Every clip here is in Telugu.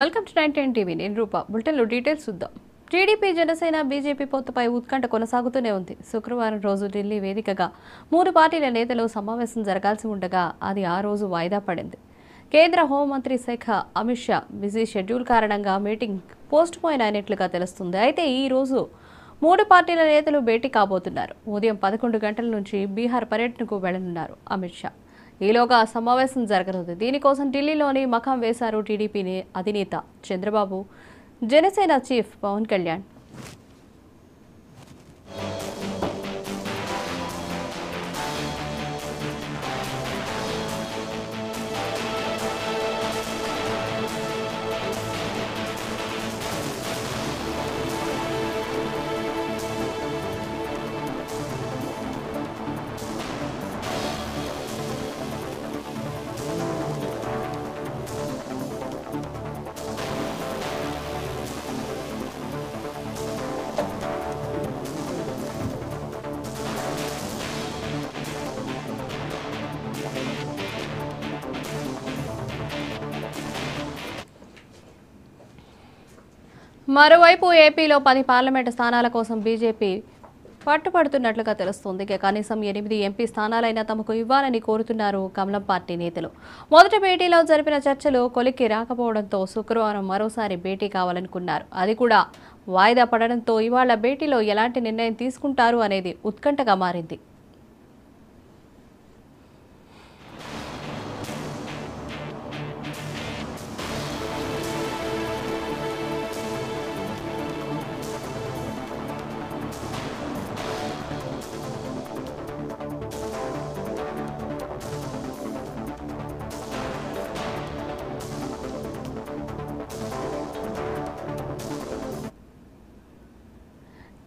Welcome to 910 TV. నేను రూపా. బులెటిన్లో డీటెయిల్స్ చూద్దాం. టీడీపీ, జనసేన, బీజేపీ పొత్తుపై ఉత్కంఠ కొనసాగుతూనే ఉంది. శుక్రవారం రోజు ఢిల్లీ వేదికగా 3 పార్టీల నేతలు సమావేశం జరగాల్సి ఉండగా అది ఆ రోజు వాయిదా పడింది. కేంద్ర హోంమంత్రి శాఖ అమిత్ షా బిజీ షెడ్యూల్ కారణంగా మీటింగ్ పోస్ట్ పోయిన్ అయినట్లుగా తెలుస్తుంది. అయితే ఈ రోజు 3 పార్టీల నేతలు భేటీ కాబోతున్నారు. ఉదయం 11 గంటల నుంచి బీహార్ పర్యటనకు వెళ్లనున్నారు అమిత్ షా. ఈలోగా సమావేశం జరగనుంది. దీనికోసం ఢిల్లీలోని మకాం వేశారు టీడీపీ అధినేత చంద్రబాబు, జనసేన చీఫ్ పవన్ కళ్యాణ్. మరోవైపు ఏపీలో 10 పార్లమెంటు స్థానాల కోసం బీజేపీ పట్టుపడుతున్నట్లుగా తెలుస్తోంది. కనీసం 8 ఎంపీ స్థానాలైనా తమకు ఇవ్వాలని కోరుతున్నారు కమలం పార్టీ నేతలు. మొదటి భేటీలో జరిపిన చర్చలు కొలిక్కి రాకపోవడంతో శుక్రవారం మరోసారి భేటీ కావాలనుకున్నారు. అది కూడా వాయిదా పడడంతో ఇవాళ భేటీలో ఎలాంటి నిర్ణయం తీసుకుంటారు అనేది ఉత్కంఠగా మారింది.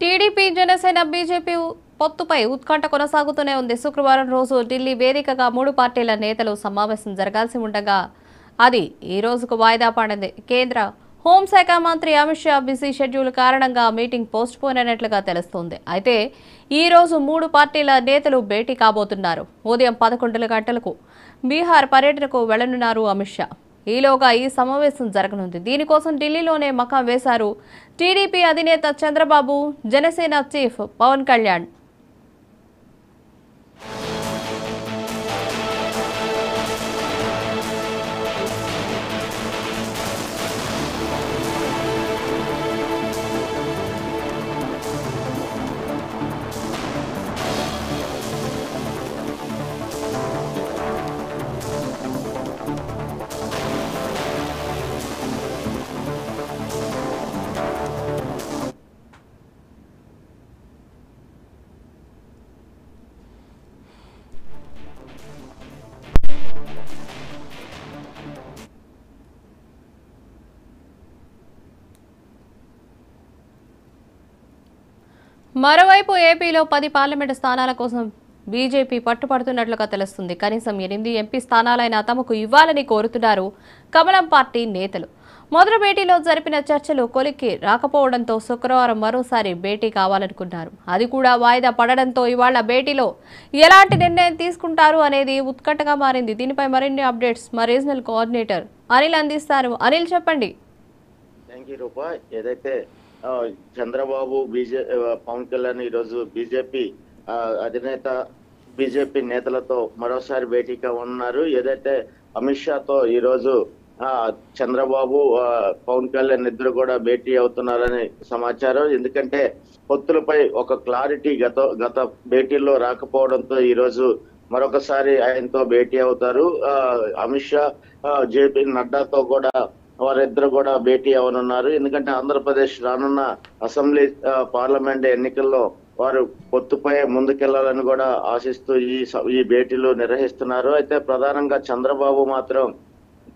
టీడీపీ, జనసేన, బీజేపీ పొత్తుపై ఉత్కంఠ కొనసాగుతూనే ఉంది. శుక్రవారం రోజు ఢిల్లీ వేదికగా 3 పార్టీల నేతలు సమావేశం జరగాల్సి ఉండగా అది ఈ రోజుకు వాయిదా పడింది. కేంద్ర హోంశాఖ మంత్రి అమిత్ షా బిజీ షెడ్యూల్ కారణంగా మీటింగ్ పోస్ట్ పోన్ అయినట్లుగా తెలుస్తోంది. అయితే ఈ రోజు 3 పార్టీల నేతలు భేటీ కాబోతున్నారు. ఉదయం 11 గంటలకు బీహార్ పర్యటనకు వెళ్లనున్నారు అమిత్ షా. ఈలోగా ఈ సమావేశం జరగనుంది. దీనికోసం ఢిల్లీలోనే మకాం వేశారు టీడీపీ అధినేత చంద్రబాబు, జనసేన చీఫ్ పవన్ కళ్యాణ్. మరోవైపు ఏపీలో 10 పార్లమెంటు స్థానాల కోసం బీజేపీ పట్టుపడుతున్నట్లుగా తెలుస్తుంది. కనీసం 8 ఎంపీ స్థానాలైనా తమకు ఇవ్వాలని కోరుతున్నారు కమలం పార్టీ నేతలు. మొదటి భేటీలో జరిపిన చర్చలు కొలిక్కి రాకపోవడంతో శుక్రవారం మరోసారి భేటీ కావాలనుకున్నారు. అది కూడా వాయిదా పడడంతో ఇవాళ భేటీలో ఎలాంటి నిర్ణయం తీసుకుంటారు అనేది ఉత్కంఠగా మారింది. దీనిపై మరిన్ని అప్డేట్స్ మా రీజనల్ కోఆర్డినేటర్ అనిల్ అందిస్తారు. అనిల్, చెప్పండి. ఏదైతే చంద్రబాబు పవన్ కళ్యాణ్ ఈరోజు బీజేపీ అధినేత బీజేపీ నేతలతో మరోసారి భేటీగా ఉన్నారు. ఏదైతే అమిత్ షాతో ఈరోజు చంద్రబాబు పవన్ కళ్యాణ్ ఇద్దరు కూడా భేటీ అవుతున్నారని సమాచారం. ఎందుకంటే పొత్తులపై ఒక క్లారిటీ గత భేటీల్లో రాకపోవడంతో ఈరోజు మరొకసారి ఆయనతో భేటీ అవుతారు. అమిత్ షా జేపీ నడ్డాతో కూడా వారిద్దరు కూడా భేటీ అవనున్నారు. ఎందుకంటే ఆంధ్రప్రదేశ్ రానున్న అసెంబ్లీ పార్లమెంట్ ఎన్నికల్లో వారు పొత్తుపై ముందుకెళ్లాలని కూడా ఆశిస్తూ ఈ భేటీలు నిర్వహిస్తున్నారు. అయితే ప్రధానంగా చంద్రబాబు మాత్రం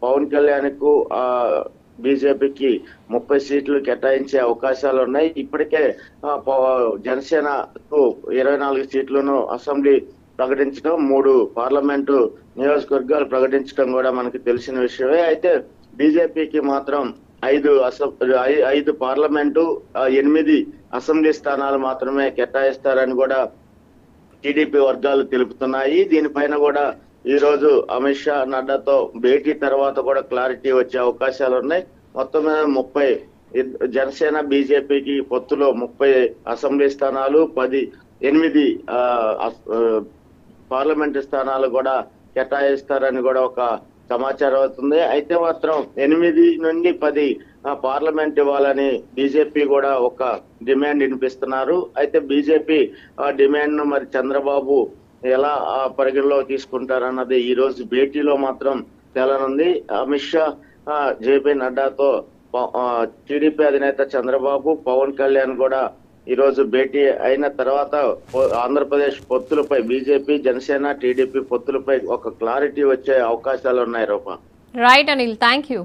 పవన్ కళ్యాణ్ కు బీజేపీకి 30 సీట్లు కేటాయించే అవకాశాలు ఉన్నాయి. ఇప్పటికే జనసేనకు 24 సీట్లను అసెంబ్లీ ప్రకటించడం, 3 పార్లమెంటు నియోజకవర్గాలు ప్రకటించడం కూడా మనకి తెలిసిన విషయమే. అయితే బీజేపీకి మాత్రం 5 పార్లమెంటు 8 అసెంబ్లీ స్థానాలు మాత్రమే కేటాయిస్తారని కూడా టీడీపీ వర్గాలు తెలుపుతున్నాయి. దీనిపైన కూడా ఈ రోజు అమిత్ షా నడ్డాతో భేటీ తర్వాత కూడా క్లారిటీ వచ్చే అవకాశాలు ఉన్నాయి. మొత్తం మీద 30 జనసేన బీజేపీకి పొత్తులో 30 అసెంబ్లీ స్థానాలు 8 పార్లమెంటు స్థానాలు కూడా కేటాయిస్తారని కూడా ఒక సమాచారం అవుతుంది. అయితే మాత్రం 8 నుండి 10 పార్లమెంట్ ఇవ్వాలని బీజేపీ కూడా ఒక డిమాండ్ వినిపిస్తున్నారు. అయితే బీజేపీ ఆ డిమాండ్ ను మరి చంద్రబాబు ఎలా పరిగణలో తీసుకుంటారన్నది ఈ రోజు భేటీలో మాత్రం తేలనుంది. అమిత్ షా జేపీ నడ్డాతో టీడీపీ అధినేత చంద్రబాబు, పవన్ కళ్యాణ్ కూడా ఈ రోజు భేటీ అయిన తర్వాత ఆంధ్రప్రదేశ్ పొత్తులపై బీజేపీ, జనసేన, టీడీపీ పొత్తులపై ఒక క్లారిటీ వచ్చే అవకాశాలు ఉన్నాయి రూపా. Right Anil, thank you.